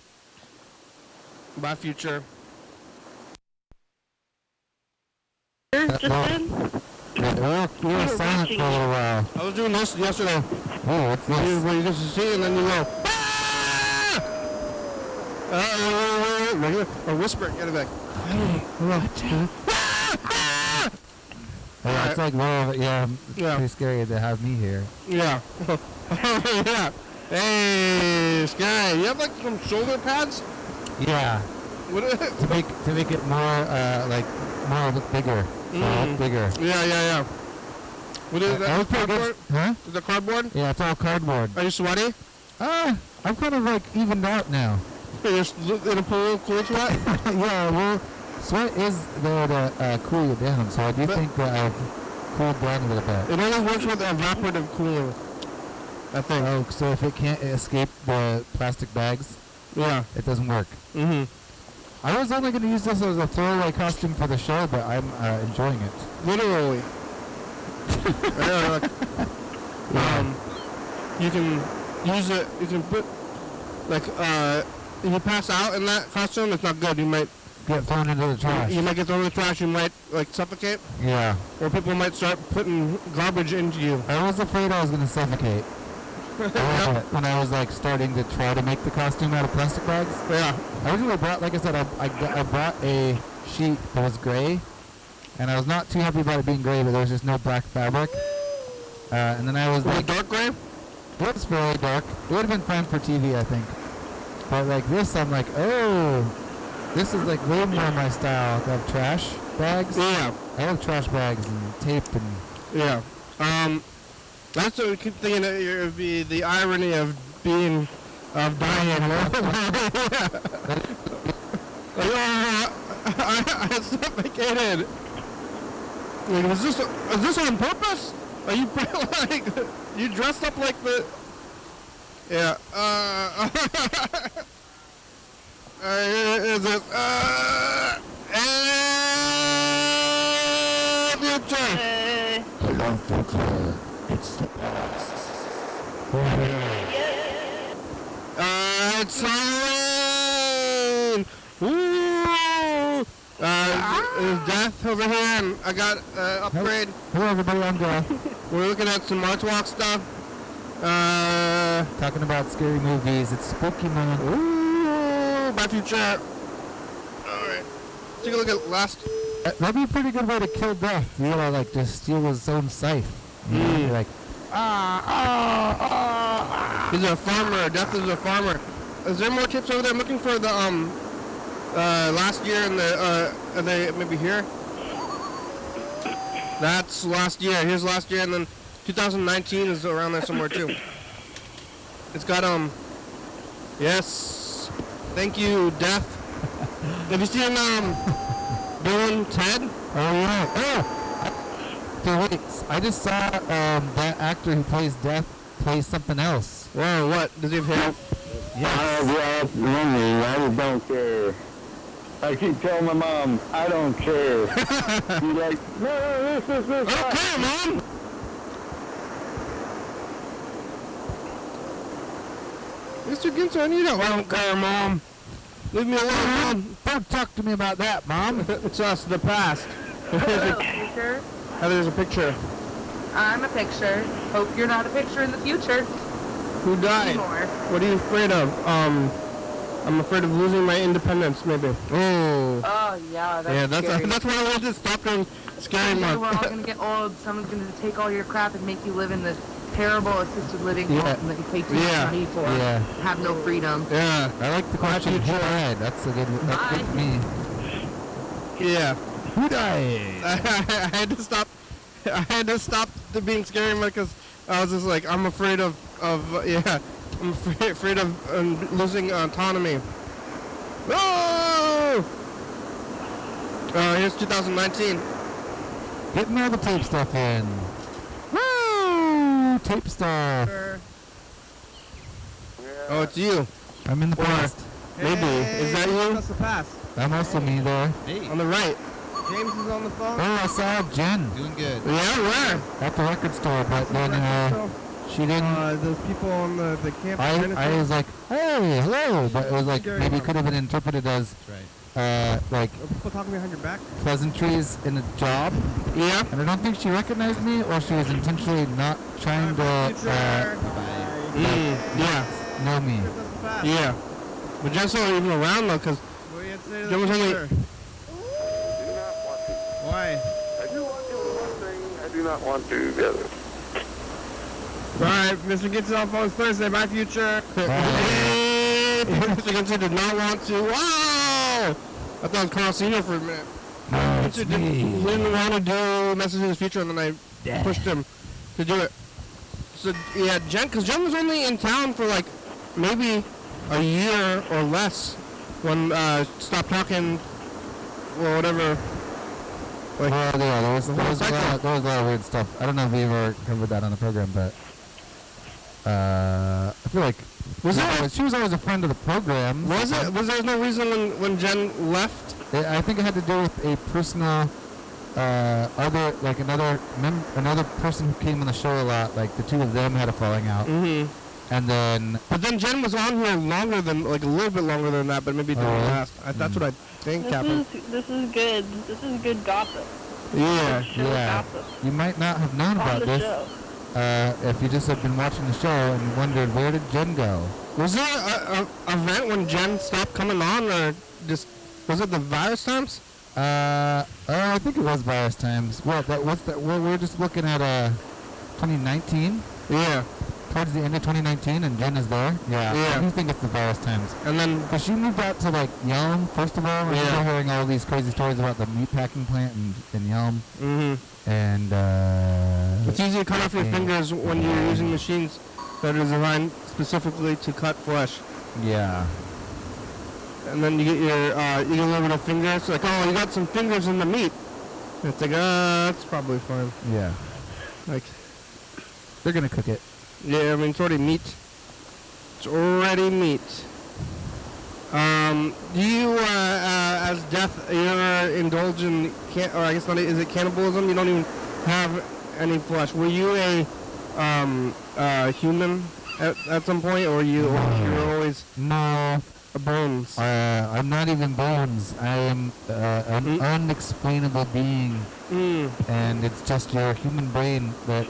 Bye, future. Just then? Yeah, we were silent for a little while. I was doing this yesterday. Oh, what's this? Where you just see and then you go, or whisper, get it back. Yeah, it's like, well, yeah, it's Yeah. pretty scary to have me here. Yeah. Yeah. Hey, Sky, you have like some shoulder pads? Yeah, What is it? to make it more more look bigger. Look bigger. Yeah. What is That that? was pretty Cardboard? good. Huh? Is it cardboard? Yeah, it's all cardboard. Are you sweaty? I'm kind of like evened out now. You're in a pool of cool sweat? Yeah, well, sweat is there to cool you down, so I do think that I've cooled down a little bit. It only works with evaporative cooling, I think. Oh, so if it can't escape the plastic bags, Yeah. it doesn't work. Mm-hmm. I was only going to use this as a throwaway costume for the show, but I'm enjoying it. Literally. You can use it, you can put, like, if you pass out in that costume, it's not good. You might Get thrown into the trash. You might get thrown in the trash, you might, like, suffocate, Yeah. or people might start putting garbage into you. I was afraid I was going to suffocate when I was, like, starting to try to make the costume out of plastic bags. Yeah. I originally brought, like I said, I brought a sheet that was gray, and I was not too happy about it being gray, but there was just no black fabric. And then I was Was like, it dark gray? it was fairly dark. It would have been fine for TV, I think. But like this, I'm like, oh, this is like way more my style. To have trash bags. Yeah. I love trash bags and tape and. Yeah. That's what we keep thinking that it would be the irony of dying. I suffocated. Like, is this on purpose? Are you like you dressed up like the? Yeah. Is it? Future. It's the past. It's Halloween! Woo! There's Death over here, and I got upgrade. Hello, everybody. I'm Joe. We're looking at some March Walk stuff. Talking about scary movies. It's Spooky Month. Ooh, by future. Alright. Take a look at last. That'd be a pretty good way to kill Death. You know, like just steal his own scythe. You know, you're like, He's a farmer. Death is a farmer. Is there more tips over there? I'm looking for the last year and the are they maybe here? That's last year. Here's last year, and then 2019 is around there somewhere too. It's got yes. Thank you, Death. Have you seen Bill and Ted? oh yeah. Oh. So wait, I just saw that actor who plays Death plays something else. Whoa, what? Does he have hair? Yes, I don't care. I keep telling my mom, I don't care. She's like, no, this. Okay, Mom. Mr. Ginter, I need help. I don't care, Mom. Leave me alone, Mom. Don't talk to me about that, Mom. It's us, the past. Future. There's a picture. I'm a picture. Hope you're not a picture in the future. Who died? Anymore. What are you afraid of? I'm afraid of losing my independence, maybe. Oh. Oh yeah, that's Yeah, scary. that's why I wanted to stop doing scary We're all month. gonna get old. Someone's gonna take all your crap and make you live in this terrible assisted living home that you pay too much Yeah. money for. Yeah. Have no freedom. Yeah. I like the question. Who died? That's a good. That's good for me. Yeah. Who died? I had to stop. I had to stop the being scary because I was just like, I'm afraid of yeah. I'm afraid of losing autonomy. Oh! Here's 2019. Getting all the tape stuff in. Woo! tape stuff. Oh, it's you. I'm in the past. Maybe. Is that you? That's the pass. I'm also me there. Hey, On the right. James is on the phone. Oh, I saw Jen Doing good. Yeah, where? at the record store, but then she didn't. Those people on the camp. I was like, hey, hello, but it was like Gary maybe it Hahn. could have been interpreted as like Are people talking behind your back? pleasantries in a job, Yeah. and I don't think she recognized me, or she was intentionally not trying to Yeah. know me. Yeah. But Jen's not even around though, because What do you have to say to Jen the was only. teacher? Why? I do want to do one thing. I do not want to do the other. Alright, Mr. Gets Off Phones Thursday. Bye, future. Hey, Mr. Gunter did not want to. Wow! I thought it was Carl Senior for a minute. No, it's He me. didn't want to do Message in the Future, and then I pushed him to do it. So, yeah, because Jen was only in town for like maybe a year or less when Stop Talking, or whatever. Like, Well, yeah, there was a lot cycle. of weird stuff. I don't know if we ever covered that on the program, but I feel like she was always a friend of the program. Was there no reason when Jen left? I think it had to do with a personal, another person who came on the show a lot. Like the two of them had a falling out, Mm-hmm. and then But then Jen was on here longer than, like a little bit longer than that, but maybe it didn't really? last. That's what I think happened. This is good. This is good gossip. Yeah. Show yeah, gossip you might not have known on about the this show. if you just have been watching the show and wondered where did Jen go. Was there a event when Jen stopped coming on, or just was it the virus times? I think it was virus times. What's that? We're just looking at 2019. Yeah. Towards the end of 2019, and Jen is there. Yeah. Yeah. I do think it's the virus times. And then Because she moved out to like Yelm, first of all. Yeah. We're hearing all these crazy stories about the meat packing plant in Yelm. And it's easy to cut off your Yeah. fingers when you're using machines that are designed specifically to cut flesh. yeah. And then you get your you get a little bit of fingers. Like, oh, you got some fingers in the meat. And it's like, that's probably fine. Yeah. Like, They're gonna cook it. yeah, I mean, it's already meat. It's already meat. Do you, as Death, you ever indulge in, or I guess not, is it cannibalism? You don't even have any flesh. Were you a human at some point, or you were always No. a bones? I'm not even bones. I am an unexplainable being, and it's just your human brain that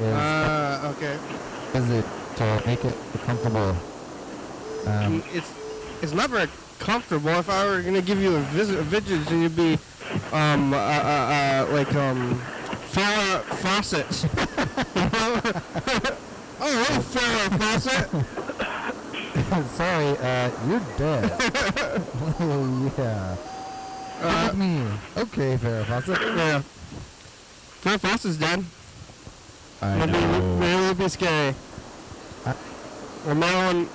Okay. is it to make it comfortable. It's not very comfortable. If I were gonna give you a visit, then you'd be Farrah Fawcett. Oh, Farrah Fawcett. Sorry, you're dead. Yeah. Look at me. Okay, Farrah Fawcett. Yeah. Farrah Fawcett's dead. I Maybe it would be scary. Or Marilyn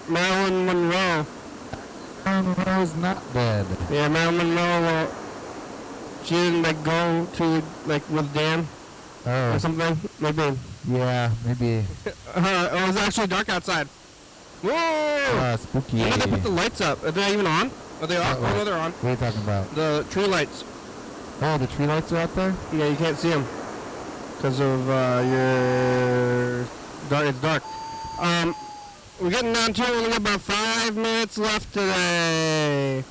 Monroe. Monroe's not dead. Yeah, Marilyn Monroe. Well, she didn't go to with Dan or Oh, something. Maybe. yeah, maybe. It was actually dark outside. Whoa! Spooky. When did they put the lights up? Are they even on? Are they off? Oh, no, they're on. What are you talking about? The tree lights. Oh, the tree lights are out there? Yeah, you can't see them because of your dark. It's dark. We're getting down to it. We only got about 5 minutes left today.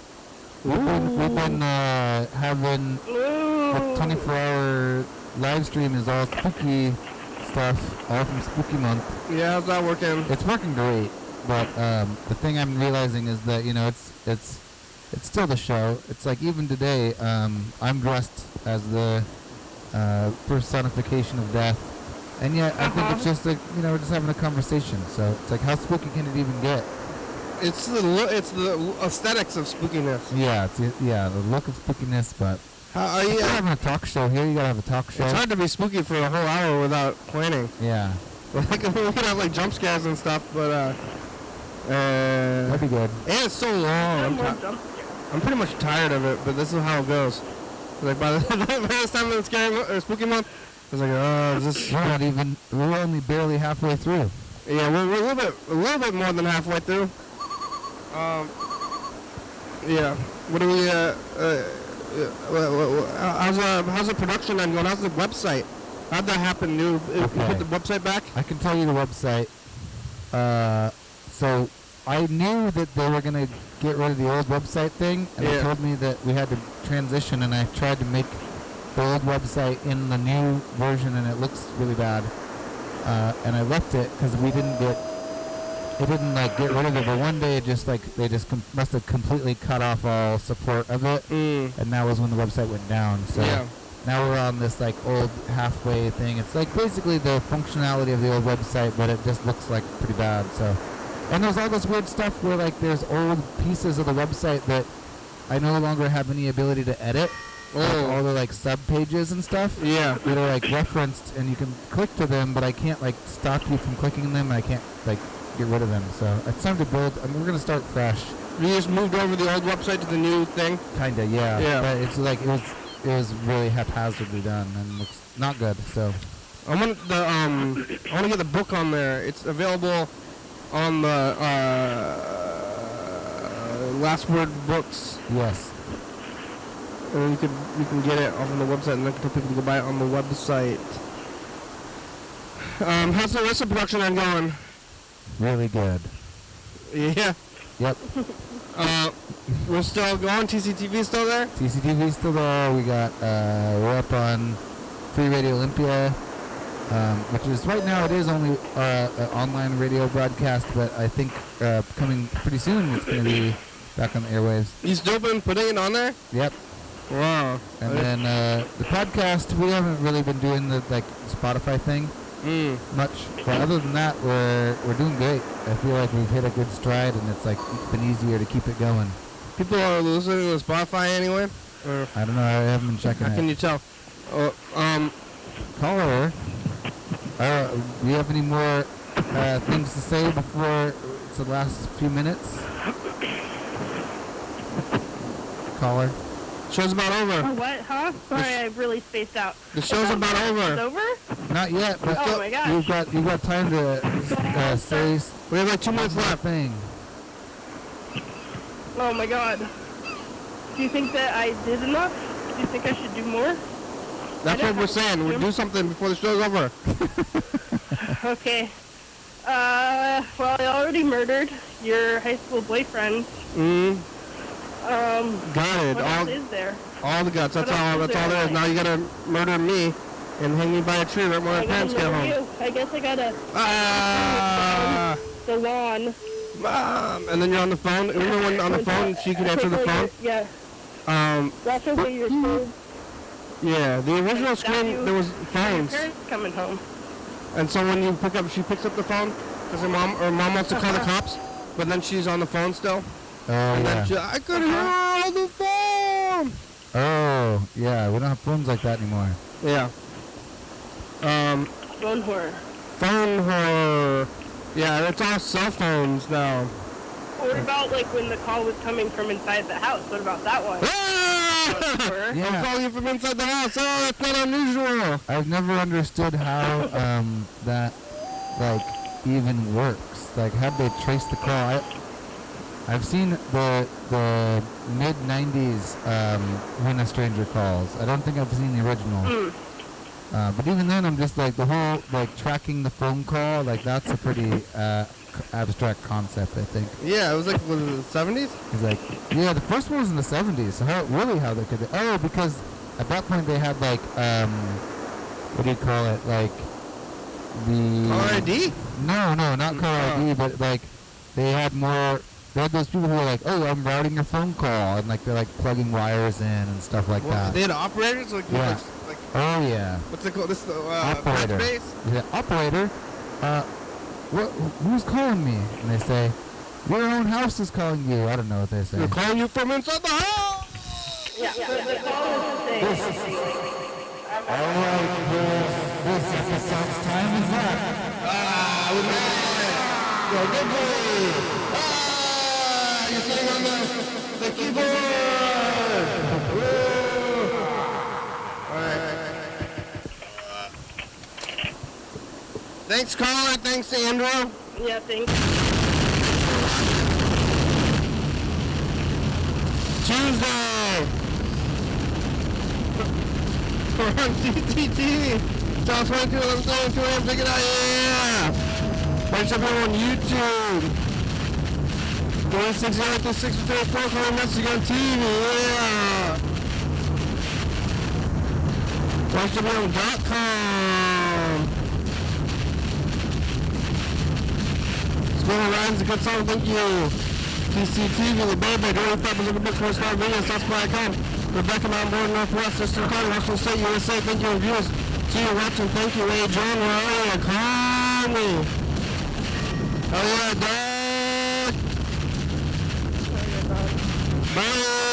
We've been having the 24-hour live stream is all spooky stuff, all from Spooky Month. Yeah, how's that working? It's working great, but the thing I'm realizing is that it's still the show. It's like even today, I'm dressed as the personification of death, and yet I think it's just we're just having a conversation. So it's like, how spooky can it even get? It's the aesthetics of spookiness. Yeah, the look of spookiness, but How are you? we're having a talk show here. You gotta have a talk show. It's hard to be spooky for a whole hour without planning. Yeah, Like we could have jump scares and stuff, but that'd be good. and it's so long. I'm pretty much tired of it, but this is how it goes. Like by the time of the scary or spooky month, it's like, oh, is this? We're only barely halfway through. Yeah, we're a little bit more than halfway through. Yeah. What do we? How's the production end going? How's the website? How'd that happen? You put the website back? I can tell you the website. So I knew that they were gonna get rid of the old website thing, and they told me that we had to transition, and I tried to make the old website in the new version, and it looks really bad. And I left it because we didn't get. It didn't like get rid of it, but one day it just like they just must have completely cut off all support of it, and that was when the website went down. So now we're on this like old halfway thing. It's like basically the functionality of the old website, but it just looks like pretty bad. So, and there's all this weird stuff where like there's old pieces of the website that I no longer have any ability to edit. Like all the like sub pages and stuff. Yeah, that are like referenced, and you can click to them, but I can't like stop you from clicking them. And I can't like get rid of them. So it's time to build. I mean, we're gonna start fresh. You just moved over the old website to the new thing. Kinda, yeah. Yeah. But it's like it was really haphazardly done and looks not good. So I want to get the book on there. It's available on the Last Word Books. Yes. And you can get it off on the website, and I can tell people to go buy it on the website. How's the rest of production end going? Really good. Yeah. Yep. We're still going. TCTV still there? TCTV's still there. We got we're up on Free Radio Olympia, which is right now it is only an online radio broadcast, but I think coming pretty soon it's going to be back on the airwaves. You still been putting it on there? Yep. Wow. And then the podcast, we haven't really been doing the like Spotify thing much, but other than that, we're doing great. I feel like we've hit a good stride, and it's like been easier to keep it going. People are listening to Spotify anyway? Or I don't know. I haven't been checking. How can you tell? Caller, do you have any more things to say before it's the last few minutes? Caller. Show's about over. Oh, what? Huh? Sorry, I really spaced out. The show's about over. It's over? Not yet, but oh my gosh. you've got time to say. We have like 2 minutes left. Thing. Oh my god. Do you think that I did enough? Do you think I should do more? That's what we're saying. We'll do something before the show's over. Okay. Well, I already murdered your high school boyfriend. Got it. What else is there? All the guts. That's all there is. Now you gotta murder me and hang me by a tree right when my parents get home. You. I guess I gotta. The lawn. And then you're on the phone. Remember when on the phone she could answer the phone? Yeah. That's okay. You're cool. Yeah. The original screen there was phones. Your parents coming home. And so when you she picks up the phone because her mom wants to call the cops, but then she's on the phone still. Oh, and yeah. then I could hear her on the phone. Oh, yeah. We don't have phones like that anymore. Yeah. Phone horror. Phone horror. Yeah, it's all cell phones now. What about like when the call was coming from inside the house? What about that one? Yeah. I'm calling you from inside the house. Oh, that's not unusual. I've never understood how that like even works. Like, how'd they trace the call? I've seen the mid-90s When a Stranger Calls. I don't think I've seen the original. But even then, I'm just like, the whole, like, tracking the phone call, like, that's a pretty abstract concept, I think. Yeah, it was like, was it the 70s? It's like, yeah, the first one was in the 70s. So how they could... Oh, because at that point they had, like, what do you call it? Like, the... Caller ID? No, not caller ID, but, like, they had more... They had those people who were like, oh, I'm routing your phone call, and like they're like plugging wires in and stuff like that. They had operators? Like, yeah. Like, oh, yeah. What's it called? This operator. Patchbase? Yeah, operator. Who's calling me? And they say, your own house is calling you. I don't know what they say. They're calling you from inside the house! Yeah. All right, this episode's time is up. We made it! Go, good boy! You're sitting on the keyboard! Alright. Thanks, caller. Thanks, Andrew. Yeah, thanks. Tuesday. We're on TTT. Top 22, 11, 2 a.m. Check it out. Yeah. Watch up here on YouTube. 26 yard to 634. Call message on TV. Yeah. YDHWM.com. Spinning Ryan's a good song, thank you. TCTV, the baby, doing peppers of the book, first time video, South.com. Rebecca Mount Board, Northwest, Thurston County, Washington State, USA, thank you, reviews. See you watching, thank you, Ray John, where are you? Call me. Oh yeah, dog. Bye.